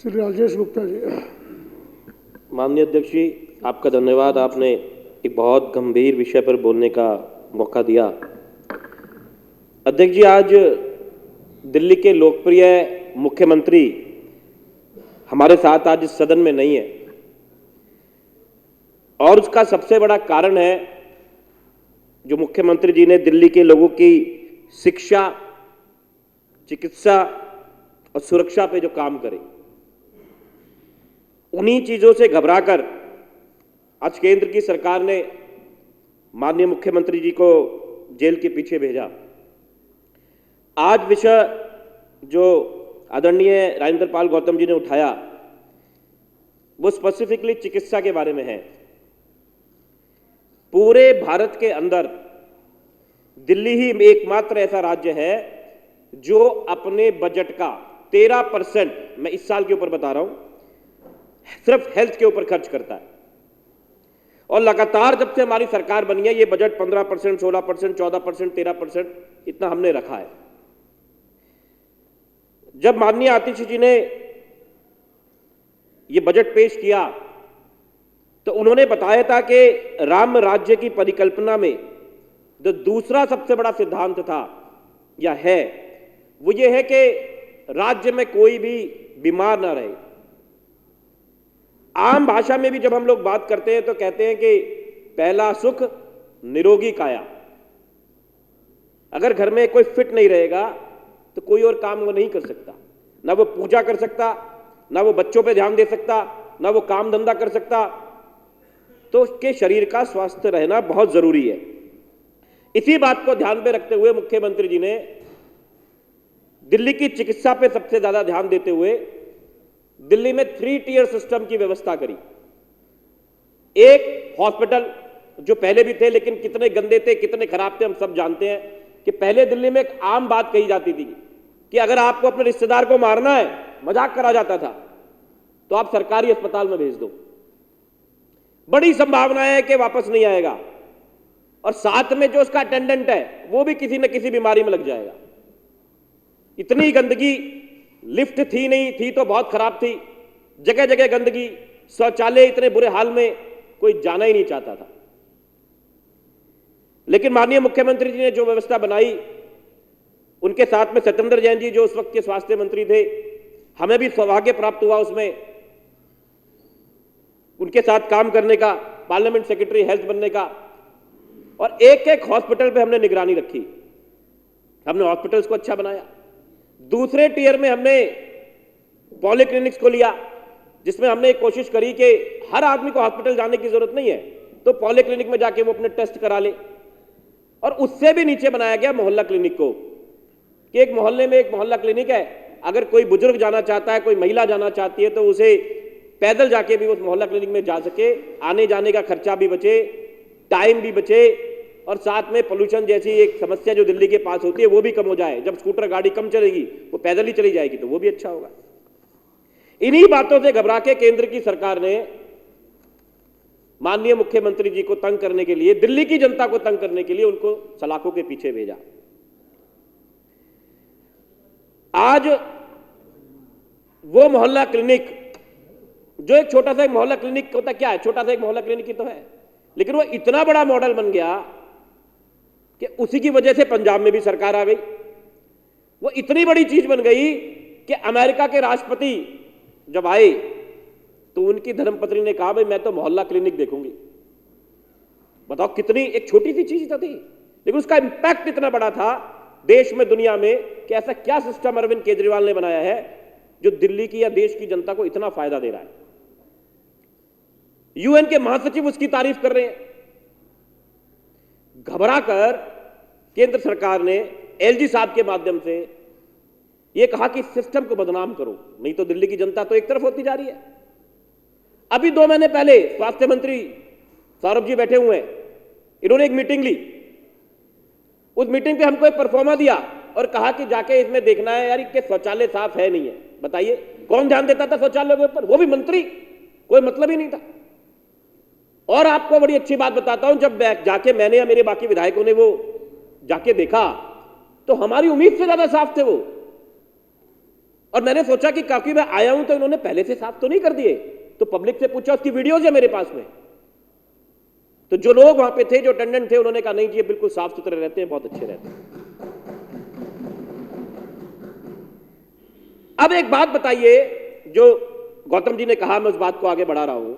श्री राजेश गुप्ता जी। माननीय अध्यक्ष जी, आपका धन्यवाद। आपने एक बहुत गंभीर विषय पर बोलने का मौका दिया। अध्यक्ष जी, आज दिल्ली के लोकप्रिय मुख्यमंत्री हमारे साथ आज इस सदन में नहीं है, और उसका सबसे बड़ा कारण है जो मुख्यमंत्री जी ने दिल्ली के लोगों की शिक्षा, चिकित्सा और सुरक्षा पे जो काम करे, उन्हीं चीजों से घबराकर आज केंद्र की सरकार ने माननीय मुख्यमंत्री जी को जेल के पीछे भेजा। आज विषय जो आदरणीय राजेंद्र पाल गौतम जी ने उठाया वो स्पेसिफिकली चिकित्सा के बारे में है। पूरे भारत के अंदर दिल्ली ही एकमात्र ऐसा राज्य है जो अपने बजट का 13%, मैं इस साल के ऊपर बता रहा हूं, सिर्फ हेल्थ के ऊपर खर्च करता है। और लगातार जब से हमारी सरकार बनी है ये बजट 15%, 16%, 14%, 13% इतना हमने रखा है। जब माननीय आतिश जी ने ये बजट पेश किया तो उन्होंने बताया था कि राम राज्य की परिकल्पना में जो दूसरा सबसे बड़ा सिद्धांत था या है वो ये है कि राज्य में कोई भी बीमार ना रहे। आम भाषा में भी जब हम लोग बात करते हैं तो कहते हैं कि पहला सुख निरोगी काया। अगर घर में कोई फिट नहीं रहेगा तो कोई और काम वो नहीं कर सकता, ना वो पूजा कर सकता, ना वो बच्चों पे ध्यान दे सकता, ना वो काम धंधा कर सकता। तो उसके शरीर का स्वास्थ्य रहना बहुत जरूरी है। इसी बात को ध्यान में रखते हुए मुख्यमंत्री जी ने दिल्ली की चिकित्सा पे सबसे ज्यादा ध्यान देते हुए दिल्ली में 3 टियर सिस्टम की व्यवस्था करी। एक हॉस्पिटल जो पहले भी थे लेकिन कितने गंदे थे, कितने खराब थे, हम सब जानते हैं कि पहले दिल्ली में एक आम बात कही जाती थी कि अगर आपको अपने रिश्तेदार को मारना है, मजाक करा जाता था, तो आप सरकारी अस्पताल में भेज दो, बड़ी संभावना है कि वापस नहीं आएगा, और साथ में जो उसका अटेंडेंट है वो भी किसी न किसी बीमारी में लग जाएगा। इतनी गंदगी, लिफ्ट थी नहीं, थी तो बहुत खराब थी, जगह जगह गंदगी, शौचालय इतने बुरे हाल में कोई जाना ही नहीं चाहता था। लेकिन माननीय मुख्यमंत्री जी ने जो व्यवस्था बनाई, उनके साथ में सत्येंद्र जैन जी जो उस वक्त के स्वास्थ्य मंत्री थे, हमें भी सौभाग्य प्राप्त हुआ उसमें उनके साथ काम करने का, पार्लियामेंट सेक्रेटरी हेल्थ बनने का, और एक एक हॉस्पिटल पे हमने निगरानी रखी। हमने हॉस्पिटल्स को अच्छा बनाया। दूसरे टियर में हमने पॉलीक्लिनिक्स को लिया, जिसमें हमने एक कोशिश करी कि हर आदमी को हॉस्पिटल जाने की जरूरत नहीं है, तो पॉलीक्लिनिक में जाके वो अपने टेस्ट करा ले। और उससे भी नीचे बनाया गया मोहल्ला क्लिनिक को, कि एक मोहल्ले में एक मोहल्ला क्लिनिक है, अगर कोई बुजुर्ग जाना चाहता है, कोई महिला जाना चाहती है, तो उसे पैदल जाके भी उस मोहल्ला क्लिनिक में जा सके, आने जाने का खर्चा भी बचे, टाइम भी बचे, और साथ में पोल्यूशन जैसी एक समस्या जो दिल्ली के पास होती है वो भी कम हो जाए। जब स्कूटर गाड़ी कम चलेगी, वो पैदल ही चली जाएगी, तो वो भी अच्छा होगा। इन्हीं बातों से घबरा के केंद्र की सरकार ने माननीय मुख्यमंत्री जी को तंग करने के लिए, दिल्ली की जनता को तंग करने के लिए उनको सलाखों के पीछे भेजा। आज वो मोहल्ला क्लिनिक जो एक छोटा सा एक मोहल्ला क्लिनिक होता, क्या है, छोटा सा एक मोहल्ला क्लिनिक ही तो है, लेकिन वो इतना बड़ा मॉडल बन गया कि उसी की वजह से पंजाब में भी सरकार आ गई। वो इतनी बड़ी चीज बन गई कि अमेरिका के राष्ट्रपति जब आए तो उनकी धर्मपत्नी ने कहा, भाई मैं तो मोहल्ला क्लिनिक देखूंगी। बताओ कितनी एक छोटी सी चीज थी, लेकिन उसका इंपैक्ट इतना बड़ा था देश में, दुनिया में, कि ऐसा क्या सिस्टम अरविंद केजरीवाल ने बनाया है जो दिल्ली की या देश की जनता को इतना फायदा दे रहा है। यूएन के महासचिव उसकी तारीफ कर रहे हैं। घबराकर केंद्र सरकार ने एलजी साहब के माध्यम से यह कहा कि सिस्टम को बदनाम करो, नहीं तो दिल्ली की जनता तो एक तरफ होती जा रही है। अभी 2 महीने पहले स्वास्थ्य मंत्री सौरभ जी बैठे हुए हैं, इन्होंने एक मीटिंग ली। उस मीटिंग पे हमको एक परफॉर्मा दिया और कहा कि जाके इसमें देखना है यार कि शौचालय साफ है नहीं है। बताइए कौन ध्यान देता था शौचालय के ऊपर, वो भी मंत्री, कोई मतलब ही नहीं था। और आपको बड़ी अच्छी बात बताता हूं, जब जाके मैंने या मेरे बाकी विधायकों ने वो जाके देखा तो हमारी उम्मीद से ज्यादा साफ थे वो। और मैंने सोचा कि क्योंकि मैं आया हूं तो इन्होंने पहले से साफ तो नहीं कर दिए, तो पब्लिक से पूछा, उसकी वीडियोज है मेरे पास में। तो जो लोग वहां पे थे, जो अटेंडेंट थे, उन्होंने कहा नहीं जी, ये बिल्कुल साफ सुथरे रहते हैं, बहुत अच्छे रहते हैं। अब एक बात बताइए, जो गौतम जी ने कहा, मैं उस बात को आगे बढ़ा रहा हूं,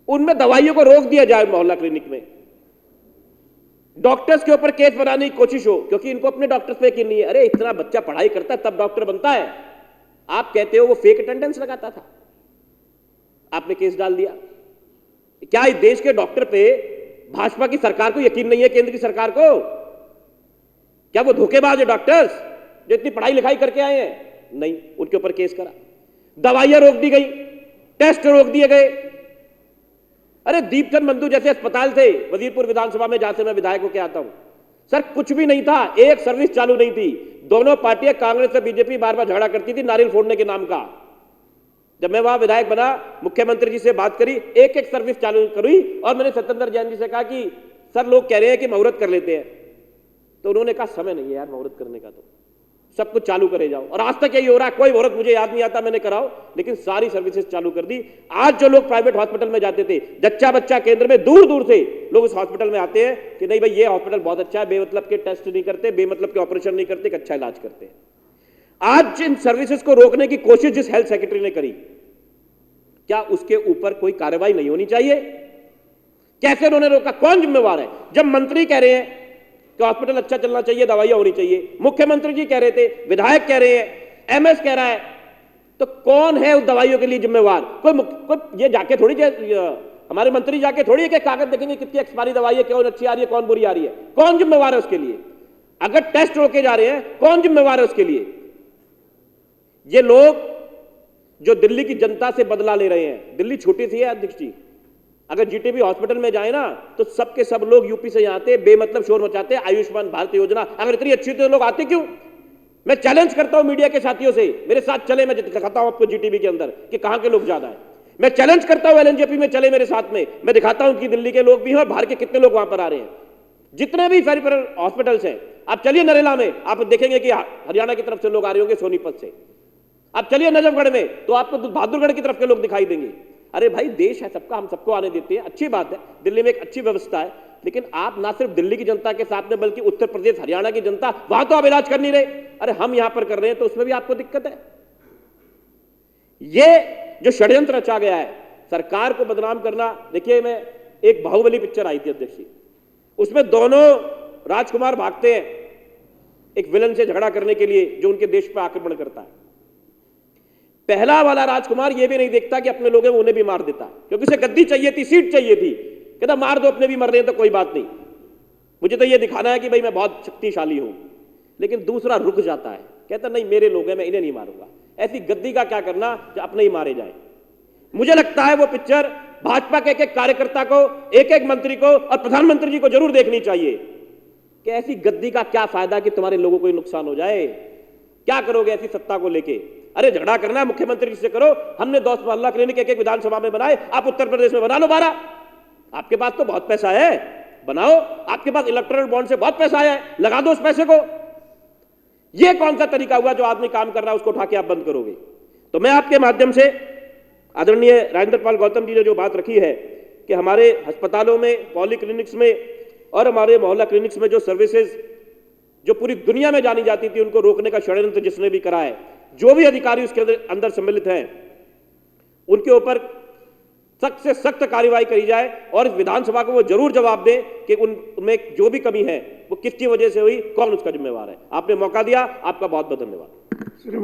उनमें दवाइयों को रोक दिया जाए मोहल्ला क्लिनिक में, डॉक्टर्स के ऊपर केस बनाने की कोशिश हो, क्योंकि इनको अपने डॉक्टर्स पे यकीन नहीं है। अरे इतना बच्चा पढ़ाई करता है तब डॉक्टर बनता है, आप कहते हो वो फेक अटेंडेंस लगाता था, आपने केस डाल दिया। क्या इस देश के डॉक्टर पे भाजपा की सरकार को यकीन नहीं है, केंद्र की सरकार को? क्या वो धोखेबाज है डॉक्टर्स जो इतनी पढ़ाई लिखाई करके आए हैं? नहीं, उनके ऊपर केस करा, दवाइयां रोक दी गई, टेस्ट रोक दिए गए। अरे दीपचंद बंधु जैसे अस्पताल थे वजीरपुर विधानसभा में, जहां से मैं विधायक होकर आता हूं, सर कुछ भी नहीं था, एक सर्विस चालू नहीं थी। दोनों पार्टियां कांग्रेस और बीजेपी बार बार झगड़ा करती थी नारियल फोड़ने के नाम का। जब मैं वहां विधायक बना, मुख्यमंत्री जी से बात करी, एक एक सर्विस चालू करी, और मैंने सत्येंद्र जैन जी से कहा कि सर लोग कह रहे हैं कि मुहूर्त कर लेते हैं, तो उन्होंने कहा समय नहीं है यार मुहूर्त करने का, तो सब कुछ चालू करे जाओ। और आज तक यही हो रहा है, कोई मुहूर्त मुझे याद नहीं आता मैंने कराओ, लेकिन सारी सर्विसेज चालू कर दी। आज जो लोग प्राइवेट हॉस्पिटल में जाते थे, जच्चा बच्चा केंद्र में, दूर दूर से लोग उस हॉस्पिटल में आते हैं कि नहीं भाई ये हॉस्पिटल बहुत अच्छा है, बेमतलब के टेस्ट नहीं करते, बेमतलब के ऑपरेशन नहीं करते, अच्छा इलाज करते हैं। आज जिन सर्विसेज को रोकने की कोशिश जिस हेल्थ सेक्रेटरी ने करी, क्या उसके ऊपर कोई कार्रवाई नहीं होनी चाहिए? कैसे उन्होंने रोका? कौन जिम्मेवार है? जब मंत्री कह रहे हैं कि हॉस्पिटल अच्छा चलना चाहिए, दवाइयां होनी चाहिए, मुख्यमंत्री जी कह रहे थे, विधायक कह रहे हैं, एमएस कह रहा है, तो कौन है उस दवाइयों के लिए जिम्मेवार? कोई ये जाके थोड़ी, हमारे मंत्री जाके थोड़ी एक कागज देखेंगे कितनी एक्सपायरी दवाई है, कौन अच्छी आ रही है, कौन बुरी आ रही है? कौन जिम्मेवार है उसके लिए? अगर टेस्ट रोके जा रहे हैं, कौन जिम्मेवार है उसके लिए? ये लोग जो दिल्ली की जनता से बदला ले रहे हैं, दिल्ली छोटी सी है अध्यक्ष जी, अगर जीटीबी हॉस्पिटल में जाए ना तो सबके सब लोग यूपी से आते, बेमतलब शोर मचाते, आयुष्मान भारत योजना अगर इतनी अच्छी तो लोग आते क्यों? मैं चैलेंज करता हूं मीडिया के साथियों से, मेरे साथ चले, मैं दिखाता हूं आपको जीटीबी के अंदर कि कहां के लोग ज्यादा है। मैं चैलेंज करता हूं एलएनजेपी में चले मेरे साथ में, मैं दिखाता हूं कि दिल्ली के लोग भी हैं और बाहर के कितने लोग वहां पर आ रहे हैं। जितने भी पेरिफेरल हॉस्पिटल्स हैं, आप चलिए नरेला में, आप देखेंगे कि हरियाणा की तरफ से लोग आ रहे होंगे, सोनीपत से। आप चलिए नजफगढ़ में तो आपको बहादुरगढ़ की तरफ के लोग दिखाई देंगे। अरे भाई देश है सबका, हम सबको आने देते हैं, अच्छी बात है, दिल्ली में एक अच्छी व्यवस्था है, लेकिन आप ना सिर्फ दिल्ली की जनता के साथ में बल्कि उत्तर प्रदेश, हरियाणा की जनता, वहां तो आप इलाज कर नहीं रहे, अरे हम यहां पर कर रहे हैं, तो उसमें भी आपको दिक्कत है। ये जो षड्यंत्र रचा गया है सरकार को बदनाम करना, देखिए मैं एक बाहुबली पिक्चर आई थी अध्यक्ष जी, उसमें दोनों राजकुमार भागते हैं एक विलन से झगड़ा करने के लिए जो उनके देश पर आक्रमण करता है। पहला वाला राजकुमार ये भी नहीं देखता कि अपने लोग हैं उन्हें भी मार देता, क्योंकि उसे गद्दी चाहिए थी, सीट चाहिए थी, कहता मार दो, अपने भी मर रहे हैं तो कोई बात नहीं, मुझे तो ये दिखाना है कि भाई मैं बहुत शक्तिशाली हूं। लेकिन दूसरा रुक जाता है, कहता नहीं मेरे लोग हैं, मैं इन्हें नहीं मारूंगा। ऐसी गद्दी का क्या करना जो अपने ही मारे जाए। मुझे लगता है वो पिक्चर भाजपा के एक एक कार्यकर्ता को, एक एक मंत्री को और प्रधानमंत्री जी को जरूर देखनी चाहिए कि ऐसी गद्दी का क्या फायदा कि तुम्हारे लोगों को नुकसान हो जाए। क्या करोगे ऐसी सत्ता को लेके? अरे झगड़ा करना है मुख्यमंत्री जी से करो, हमने 10 मोहल्ला क्लिनिक एक एक विधानसभा में बनाए, आप उत्तर प्रदेश में बना लो 12, आपके पास तो बहुत पैसा है, बनाओ, आपके पास इलेक्टोरल बॉन्ड से बहुत पैसा आया है, लगा दो उस पैसे को। यह कौन सा तरीका हुआ जो आदमी काम कर रहा है उसको उठा के आप बंद करोगे? तो मैं आपके माध्यम से आदरणीय राजेंद्र पाल गौतम जी ने जो बात रखी है कि हमारे अस्पतालों में, पॉलीक्लिनिक्स में और हमारे मोहल्ला क्लिनिक्स में जो सर्विसेज जो पूरी दुनिया में जानी जाती थी, उनको रोकने का षड्यंत्र जिसने भी करा है, जो भी अधिकारी उसके अंदर सम्मिलित हैं, उनके ऊपर सख्त से सख्त कार्रवाई करी जाए और इस विधानसभा को वो जरूर जवाब दें कि उनमें जो भी कमी है वो किसकी वजह से हुई, कौन उसका जिम्मेवार है। आपने मौका दिया, आपका बहुत बहुत धन्यवाद।